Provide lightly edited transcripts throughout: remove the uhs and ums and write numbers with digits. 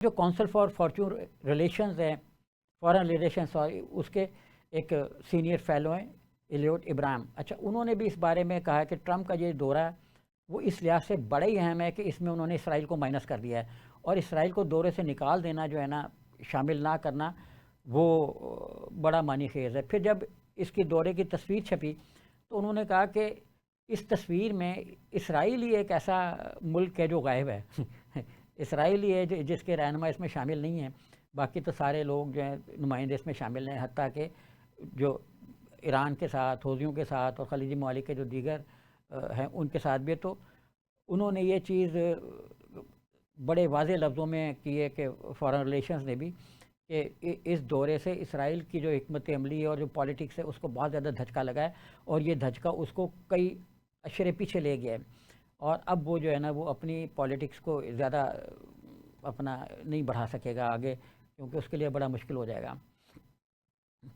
جو council for fortune relations ہیں، foreign relations, اس کے ایک سینئر فیلو ہیں ایلیوٹ ابراہیم. اچھا، انہوں نے بھی اس بارے میں کہا کہ ٹرمپ کا یہ دورہ ہے وہ اس لحاظ سے بڑا ہی اہم ہے کہ اس میں انہوں نے اسرائیل کو مائنس کر دیا ہے، اور اسرائیل کو دورے سے نکال دینا جو ہے نا، شامل نہ کرنا، وہ بڑا معنی خیز ہے. پھر جب اس کی دورے کی تصویر چھپی تو انہوں نے کہا کہ اس تصویر میں اسرائیل ہی ایک ایسا ملک ہے جو غائب ہے. اسرائیل ہی ہے جس کے رہنما اس میں شامل نہیں ہیں، باقی تو سارے لوگ جو ہیں نمائندے اس میں شامل ہیں، حتیٰ کہ جو ایران کے ساتھ، حوثیوں کے ساتھ اور خلیجی ممالک کے جو دیگر ہیں ان کے ساتھ بھی. تو انہوں نے یہ چیز بڑے واضح لفظوں میں کی ہے کہ فارن ریلیشنز نے بھی، کہ اس دورے سے اسرائیل کی جو حکمت عملی ہے اور جو پالیٹکس ہے اس کو بہت زیادہ دھچکا لگا ہے، اور یہ دھچکا اس کو کئی اشرے پیچھے لے گیا ہے، اور اب وہ جو ہے نا وہ اپنی پالیٹکس کو زیادہ اپنا نہیں بڑھا سکے گا آگے، کیونکہ اس کے لیے بڑا مشکل ہو جائے گا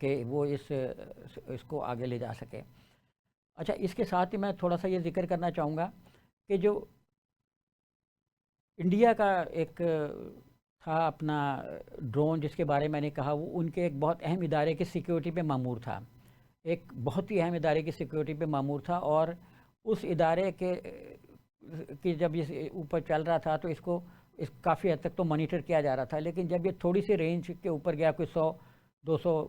کہ وہ اس کو آگے لے جا سکے. اچھا، اس کے ساتھ ہی میں تھوڑا سا یہ ذکر کرنا چاہوں گا کہ جو انڈیا کا ایک تھا اپنا ڈرون، جس کے بارے میں نے کہا، وہ ان کے ایک بہت اہم ادارے کی سیکیورٹی پہ مامور تھا، ایک بہت ہی اہم ادارے کی سیکیورٹی پہ مامور تھا، اور اس ادارے کے جب یہ اوپر چل رہا تھا تو اس کافی حد تک تو مانیٹر کیا جا رہا تھا. لیکن جب یہ تھوڑی سی رینج کے اوپر گیا، کوئی 100-200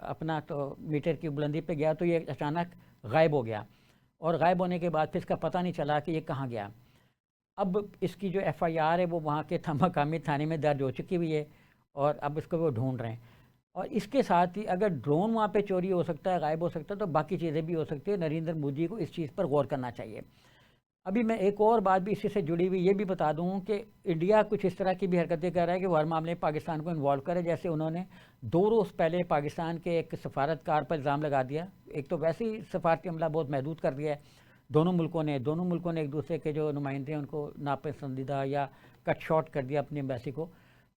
اپنا تو میٹر کی بلندی پہ گیا، تو یہ اچانک غائب ہو گیا، اور غائب ہونے کے بعد پھر اس کا پتہ نہیں چلا کہ یہ کہاں گیا. اب اس کی جو ایف آئی آر ہے وہ وہاں کے مقامی تھانے میں درج ہو چکی ہوئی ہے، اور اب اس کو وہ ڈھونڈ رہے ہیں. اور اس کے ساتھ ہی اگر ڈرون وہاں پہ چوری ہو سکتا ہے، غائب ہو سکتا ہے، تو باقی چیزیں بھی ہو سکتی ہیں. نریندر مودی کو اس چیز پر غور کرنا چاہیے. ابھی میں ایک اور بات بھی اسی سے جڑی ہوئی یہ بھی بتا دوں کہ انڈیا کچھ اس طرح کی بھی حرکتیں کر رہا ہے کہ وہ ہر معاملے میں پاکستان کو انوالو کرے. جیسے انہوں نے 2 روز پہلے پاکستان کے ایک سفارتکار پر الزام لگا دیا. ایک تو ویسے ہی سفارتی عملہ بہت محدود کر دیا ہے دونوں ملکوں نے ایک دوسرے کے جو نمائندے ہیں ان کو ناپسندیدہ یا کٹ شارٹ کر دیا اپنی ایمبیسی کو.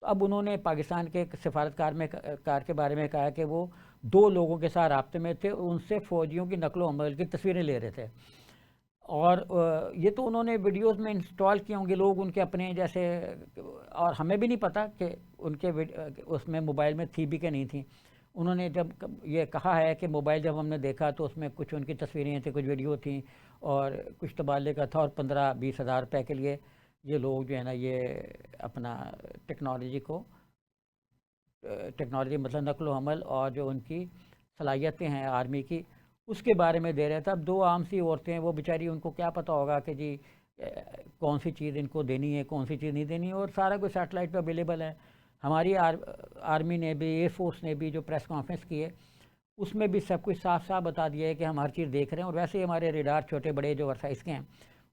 تو اب انہوں نے پاکستان کے سفارتکار کے بارے میں کہا کہ وہ 2 لوگوں کے ساتھ رابطے میں تھے، ان سے فوجیوں کی نقل و حمل کی تصویریں لے رہے تھے، اور یہ تو انہوں نے ویڈیوز میں انسٹال کیے ہوں گے لوگ ان کے اپنے جیسے، اور ہمیں بھی نہیں پتہ کہ ان کے اس میں موبائل میں تھی بھی کہ نہیں تھیں. انہوں نے جب یہ کہا ہے کہ موبائل جب ہم نے دیکھا تو اس میں کچھ ان کی تصویریں تھیں، کچھ ویڈیو تھیں، اور کچھ تبادلے کا تھا، اور 15-20 ہزار روپے کے لیے یہ لوگ جو ہے نا یہ اپنا ٹیکنالوجی مطلب نقل و حمل اور جو ان کی صلاحیتیں ہیں آرمی کی، اس کے بارے میں دے رہے تھے. اب 2 عام سی عورتیں ہیں، وہ بیچاری ان کو کیا پتہ ہوگا کہ جی کون سی چیز ان کو دینی ہے، کون سی چیز نہیں دینی ہے، اور سارا کچھ سیٹلائٹ پہ اویلیبل ہے. ہماری آرمی نے بھی، ایئر فورس نے بھی جو پریس کانفرنس کی ہے اس میں بھی سب کچھ صاف صاف بتا دیا ہے کہ ہم ہر چیز دیکھ رہے ہیں. اور ویسے ہی ہمارے ریڈار چھوٹے بڑے جو ورسائز کے ہیں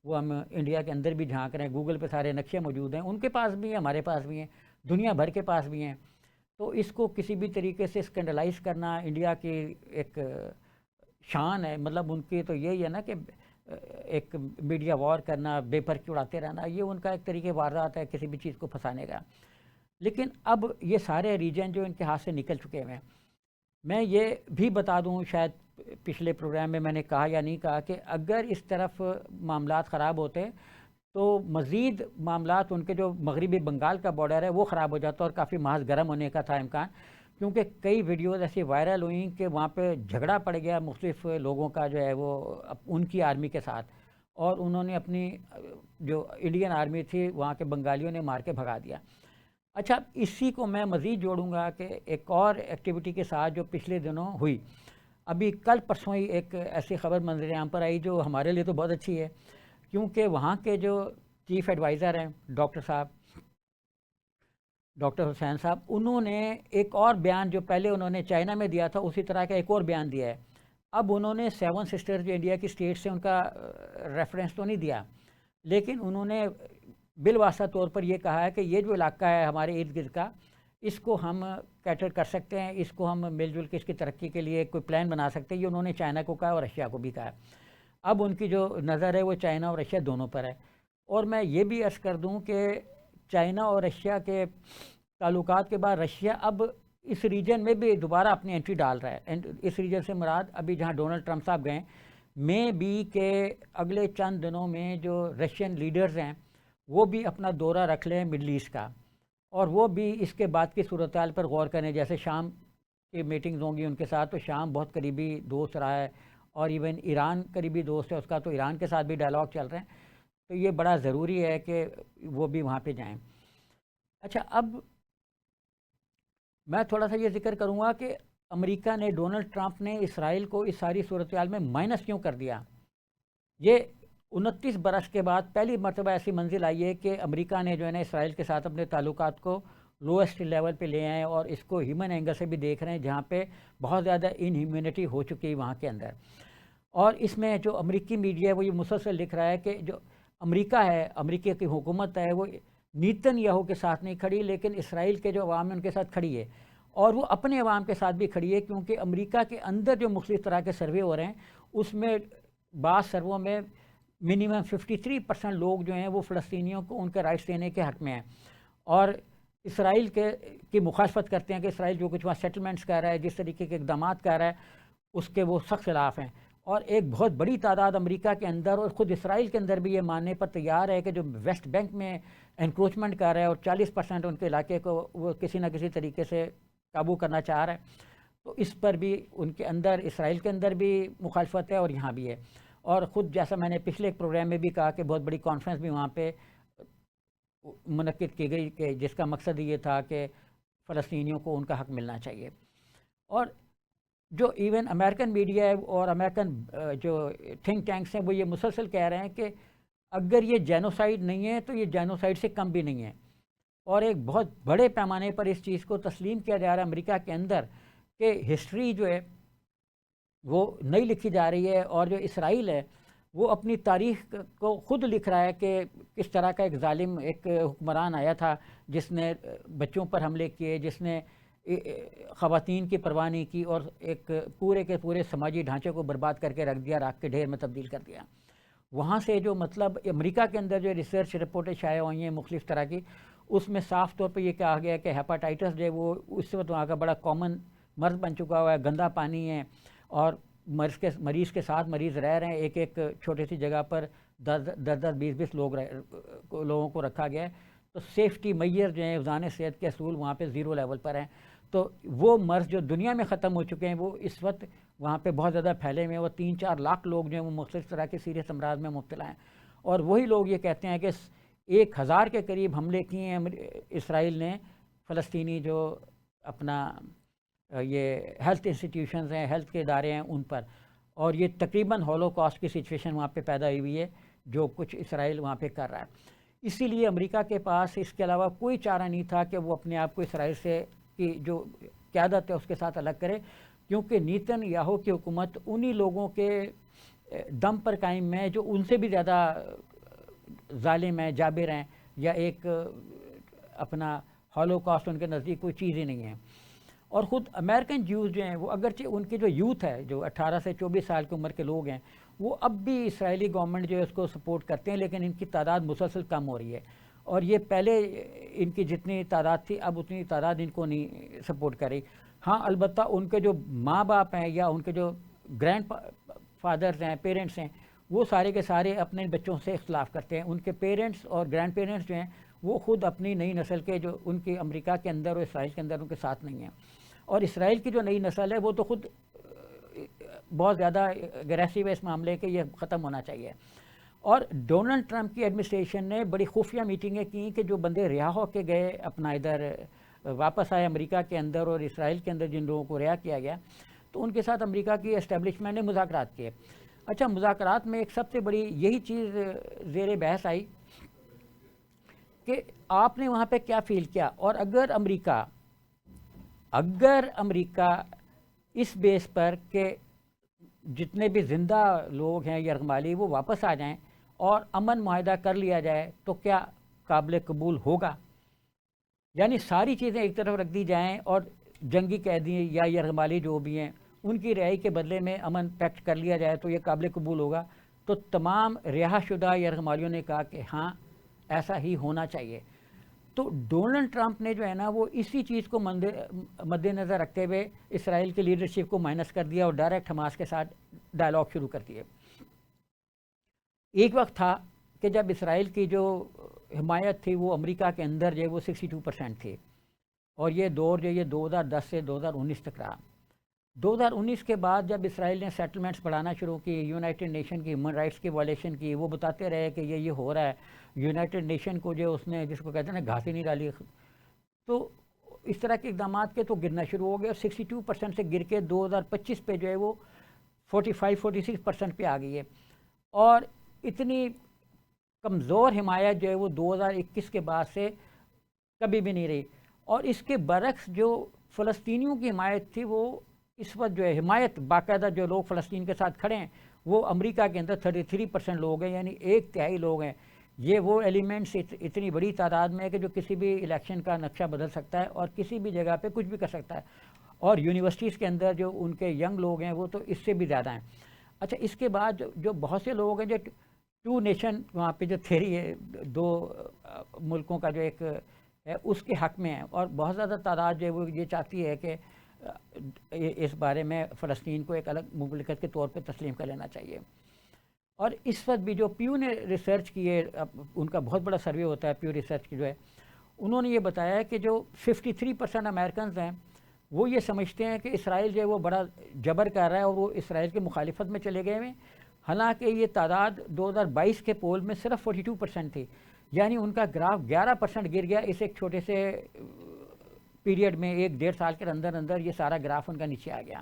وہ ہم انڈیا کے اندر بھی جھانک رہے ہیں. گوگل پہ سارے نقشے موجود ہیں، ان کے پاس بھی ہیں، ہمارے پاس بھی ہیں، دنیا بھر کے پاس بھی ہیں. تو اس کو کسی بھی طریقے سے اسکینڈلائز کرنا انڈیا کی ایک شان ہے. مطلب ان کی تو یہی ہے نا کہ ایک میڈیا وار کرنا، بے پر کی اڑاتے رہنا، یہ ان کا ایک طریقے واردات ہے کسی بھی چیز کو پھنسانے کا. لیکن اب یہ سارے ریجن جو ان کے ہاتھ سے نکل چکے ہیں. میں یہ بھی بتا دوں، شاید پچھلے پروگرام میں نے کہا یا نہیں کہا، کہ اگر اس طرف معاملات خراب ہوتے تو مزید معاملات ان کے جو مغربی بنگال کا بارڈر ہے وہ خراب ہو جاتا اور کافی محض گرم ہونے کا تھا امکان. کیونکہ کئی ویڈیوز ایسی وائرل ہوئیں کہ وہاں پہ جھگڑا پڑ گیا مختلف لوگوں کا جو ہے وہ ان کی آرمی کے ساتھ، اور انہوں نے اپنی جو انڈین آرمی تھی وہاں کے بنگالیوں نے مار کے بھگا دیا. اچھا، اسی کو میں مزید جوڑوں گا کہ ایک اور ایکٹیویٹی کے ساتھ جو پچھلے دنوں ہوئی، ابھی کل پرسوں ہی ایک ایسی خبر منظر عام پر آئی جو ہمارے لیے تو بہت اچھی ہے، کیونکہ وہاں کے جو چیف ایڈوائزر ہیں ڈاکٹر حسین صاحب، انہوں نے ایک اور بیان جو پہلے انہوں نے چائنا میں دیا تھا اسی طرح کا ایک اور بیان دیا ہے. اب انہوں نے 7 سسٹر جو انڈیا کی اسٹیٹس ہیں ان کا ریفرنس تو نہیں دیا، لیکن انہوں نے بالواسطہ طور پر یہ کہا ہے کہ یہ جو علاقہ ہے ہمارے ارد گرد کا، اس کو ہم کیٹر کر سکتے ہیں، اس کو ہم مل جل کے اس کی ترقی کے لیے کوئی پلان بنا سکتے ہیں. یہ انہوں نے چائنا کو کہا اور رشیا کو بھی کہا. اب ان کی جو نظر ہے وہ چائنا اور رشیا دونوں پر ہے. اور میں یہ بھی عرض کر دوں کہ چائنا اور رشیا کے تعلقات کے بعد رشیا اب اس ریجن میں بھی دوبارہ اپنی انٹری ڈال رہا ہے. اس ریجن سے مراد ابھی جہاں ڈونلڈ ٹرمپ صاحب گئے میں بھی کہ اگلے چند دنوں میں جو رشین لیڈرز ہیں وہ بھی اپنا دورہ رکھ لیں مڈل ایسٹ کا. اور وہ بھی اس کے بعد کی صورتحال پر غور کریں. جیسے شام کی میٹنگز ہوں گی ان کے ساتھ، تو شام بہت قریبی دوست رہا ہے، اور ایون ایران قریبی دوست ہے اس کا، تو ایران کے ساتھ بھی ڈائلاگ چل رہے ہیں. تو یہ بڑا ضروری ہے کہ وہ بھی وہاں پہ جائیں. اچھا، اب میں تھوڑا سا یہ ذکر کروں گا کہ امریکہ نے، ڈونلڈ ٹرمپ نے اسرائیل کو اس ساری صورتحال میں مائنس کیوں کر دیا. یہ 29 برس کے بعد پہلی مرتبہ ایسی منزل آئی ہے کہ امریکہ نے جو ہے نا اسرائیل کے ساتھ اپنے تعلقات کو لوئسٹ لیول پہ لے آئے، اور اس کو ہیومن اینگل سے بھی دیکھ رہے ہیں، جہاں پہ بہت زیادہ ان ہیومینٹی ہو چکی ہے وہاں کے اندر. اور اس میں جو امریکی میڈیا ہے وہ یہ مسلسل لکھ رہا ہے کہ جو امریکہ ہے، امریکہ کی حکومت ہے، وہ نیتن یاہو کے ساتھ نہیں کھڑی، لیکن اسرائیل کے جو عوام ہیں ان کے ساتھ کھڑی ہے، اور وہ اپنے عوام کے ساتھ بھی کھڑی ہے. کیونکہ امریکہ کے اندر جو مختلف طرح کے سروے ہو رہے ہیں اس میں بعض سرووں میں منیمم 53% لوگ جو ہیں وہ فلسطینیوں کو ان کے رائٹس دینے کے حق میں ہیں، اور اسرائیل کی مخالفت کرتے ہیں کہ اسرائیل جو کچھ وہاں سیٹلمنٹس کر رہا ہے، جس طریقے کے اقدامات کر رہا ہے، اس کے وہ سخت خلاف ہیں. اور ایک بہت بڑی تعداد امریکہ کے اندر اور خود اسرائیل کے اندر بھی یہ ماننے پر تیار ہے کہ جو ویسٹ بینک میں انکروچمنٹ کر رہا ہے اور 40% ان کے علاقے کو وہ کسی نہ کسی طریقے سے قابو کرنا چاہ رہا ہے، تو اس پر بھی ان کے اندر، اسرائیل کے اندر بھی مخالفت ہے اور یہاں بھی ہے. اور خود جیسا میں نے پچھلے ایک پروگرام میں بھی کہا کہ بہت بڑی کانفرنس بھی وہاں پہ منعقد کی گئی کہ جس کا مقصد یہ تھا کہ فلسطینیوں کو ان کا حق ملنا چاہیے. اور جو ایون امریکن میڈیا ہے اور امریکن جو تھنک ٹینکس ہیں وہ یہ مسلسل کہہ رہے ہیں کہ اگر یہ جینوسائیڈ نہیں ہے تو یہ جینوسائیڈ سے کم بھی نہیں ہے. اور ایک بہت بڑے پیمانے پر اس چیز کو تسلیم کیا جا رہا ہے امریکہ کے اندر کہ ہسٹری جو ہے وہ نہیں لکھی جا رہی ہے، اور جو اسرائیل ہے وہ اپنی تاریخ کو خود لکھ رہا ہے کہ کس طرح کا ایک ظالم ایک حکمران آیا تھا جس نے بچوں پر حملے کیے، جس نے خواتین کی پرواہ نہیں کی، اور ایک پورے کے پورے سماجی ڈھانچے کو برباد کر کے رکھ دیا، راکھ کے ڈھیر میں تبدیل کر دیا. وہاں سے جو مطلب امریکہ کے اندر جو ریسرچ رپورٹیں شائع ہوئی ہیں مختلف طرح کی، اس میں صاف طور پہ یہ کہا گیا کہ ہیپاٹائٹس جو ہے وہ اس وقت وہاں کا بڑا کامن مرض بن چکا ہوا ہے، گندا پانی ہے، اور مریض کے ساتھ مریض رہ رہے ہیں، ایک ایک چھوٹی سی جگہ پر 10-20 لوگوں کو رکھا گیا ہے. تو سیفٹی میئر جو ہیں، حفظان صحت کے اصول وہاں پہ 0 لیول پر ہیں. تو وہ مرض جو دنیا میں ختم ہو چکے ہیں وہ اس وقت وہاں پہ بہت زیادہ پھیلے ہوئے ہیں. وہ 3-4 لاکھ لوگ جو ہیں وہ مختلف طرح کے سیریس امراض میں مبتلا ہیں. اور وہی لوگ یہ کہتے ہیں کہ 1000 کے قریب حملے کیے ہیں اسرائیل نے فلسطینی جو اپنا یہ ہیلتھ انسٹیٹیوشنز ہیں، ہیلتھ کے ادارے ہیں ان پر، اور یہ تقریباً ہولوکاسٹ کی سچویشن وہاں پہ پیدا ہوئی ہے جو کچھ اسرائیل وہاں پہ کر رہا ہے. اسی لیے امریکہ کے پاس اس کے علاوہ کوئی چارہ نہیں تھا کہ وہ اپنے آپ کو اسرائیل سے کی جو قیادت ہے اس کے ساتھ الگ کرے، کیونکہ نیتن یاہو کی حکومت انہی لوگوں کے دم پر قائم ہے جو ان سے بھی زیادہ ظالم ہیں، جابر ہیں، یا ایک اپنا ہولوکاسٹ ان کے نزدیک کوئی چیز ہی نہیں ہے. اور خود امریکن جیوز جو ہیں وہ اگرچہ ان کی جو یوتھ ہے، جو 18 سے 24 سال کی عمر کے لوگ ہیں، وہ اب بھی اسرائیلی گورنمنٹ جو ہے اس کو سپورٹ کرتے ہیں، لیکن ان کی تعداد مسلسل کم ہو رہی ہے. اور یہ پہلے ان کی جتنی تعداد تھی اب اتنی تعداد ان کو نہیں سپورٹ کر رہی. ہاں البتہ ان کے جو ماں باپ ہیں یا ان کے جو گرینڈ فادرز ہیں، پیرنٹس ہیں، وہ سارے کے سارے اپنے بچوں سے اختلاف کرتے ہیں. ان کے پیرنٹس اور گرینڈ پیرنٹس جو ہیں وہ خود اپنی نئی نسل کے جو ان کی امریکہ کے اندر اور اسرائیل کے اندر ان کے ساتھ نہیں ہیں. اور اسرائیل کی جو نئی نسل ہے وہ تو خود بہت زیادہ اگریسو ہے اس معاملے کے، یہ ختم ہونا چاہیے. اور ڈونلڈ ٹرمپ کی ایڈمنسٹریشن نے بڑی خفیہ میٹنگیں کی کہ جو بندے رہا ہو کے گئے اپنا ادھر واپس آئے امریکہ کے اندر، اور اسرائیل کے اندر جن لوگوں کو رہا کیا گیا، تو ان کے ساتھ امریکہ کی اسٹیبلشمنٹ نے مذاکرات کیے. اچھا، مذاکرات میں ایک سب سے بڑی یہی چیز زیر بحث آئی کہ آپ نے وہاں پہ کیا فیل کیا. اور اگر امریکہ اس بیس پر کہ جتنے بھی زندہ لوگ ہیں یرغمالی وہ واپس آ جائیں اور امن معاہدہ کر لیا جائے تو کیا قابل قبول ہوگا؟ یعنی ساری چیزیں ایک طرف رکھ دی جائیں اور جنگی قیدی یا یرغمالی جو بھی ہیں ان کی رہائی کے بدلے میں امن پیکٹ کر لیا جائے تو یہ قابل قبول ہوگا. تو تمام رہا شدہ یرغمالیوں نے کہا کہ ہاں ایسا ہی ہونا چاہیے. تو ڈونلڈ ٹرمپ نے جو ہے نا وہ اسی چیز کو مد نظر رکھتے ہوئے اسرائیل کی لیڈرشپ کو مائنس کر دیا اور ڈائریکٹ حماس کے ساتھ ڈائلاگ شروع کر دیے. ایک وقت تھا کہ جب اسرائیل کی جو حمایت تھی وہ امریکہ کے اندر جو ہے وہ 62% تھی، اور یہ دور جو یہ 2010 سے 2019 تک رہا۔ 2019 کے بعد جب اسرائیل نے سیٹلمنٹس بڑھانا شروع کی، یونائٹڈ نیشن کی ہیومن رائٹس کی وائلیشن کی، وہ بتاتے رہے کہ یہ ہو رہا ہے، یونائٹڈ نیشن کو جو اس نے جس کو کہتے ہیں نا گھاس ہی نہیں ڈالی، تو اس طرح کے اقدامات کے تو گرنا شروع ہو گیا، اور 62% سے گر کے 2025 پہ جو ہے وہ 45-46% پہ آ گئی ہے، اور اتنی کمزور حمایت جو ہے وہ 2021 کے بعد سے کبھی بھی نہیں رہی۔ اور اس کے برعکس جو فلسطینیوں کی حمایت تھی وہ اس وقت جو ہے حمایت باقاعدہ جو لوگ فلسطین کے ساتھ کھڑے ہیں وہ امریکہ کے اندر 33% لوگ ہیں، یعنی 1/3 لوگ ہیں۔ یہ وہ ایلیمنٹس اتنی بڑی تعداد میں ہے کہ جو کسی بھی الیکشن کا نقشہ بدل سکتا ہے اور کسی بھی جگہ پہ کچھ بھی کر سکتا ہے، اور یونیورسٹیز کے اندر جو ان کے ینگ لوگ ہیں وہ تو اس سے بھی زیادہ ہیں۔ اچھا، اس کے بعد جو بہت سے لوگ ہیں جو 2 نیشن وہاں پہ جو تھیری ہے، 2 ملکوں کا جو ایک ہے اس کے حق میں ہیں، اور بہت زیادہ تعداد جو ہے وہ یہ چاہتی ہے کہ اس بارے میں فلسطین کو ایک الگ مملکت کے طور پہ تسلیم کر لینا چاہیے۔ اور اس وقت بھی جو پیو نے ریسرچ کی ہے، ان کا بہت بڑا سروے ہوتا ہے پیو ریسرچ کی جو ہے، انہوں نے یہ بتایا ہے کہ جو 53% امریکنز ہیں وہ یہ سمجھتے ہیں کہ اسرائیل جو ہے وہ بڑا جبر کر رہا ہے اور وہ اسرائیل کی مخالفت میں چلے گئے ہیں، حالانکہ یہ تعداد 2022 کے پول میں صرف 42% تھی، یعنی ان کا گراف 11% گر گیا اس ایک چھوٹے سے پیریڈ میں، 1-1.5 سال کے اندر اندر یہ سارا گراف ان کا نیچے آ گیا۔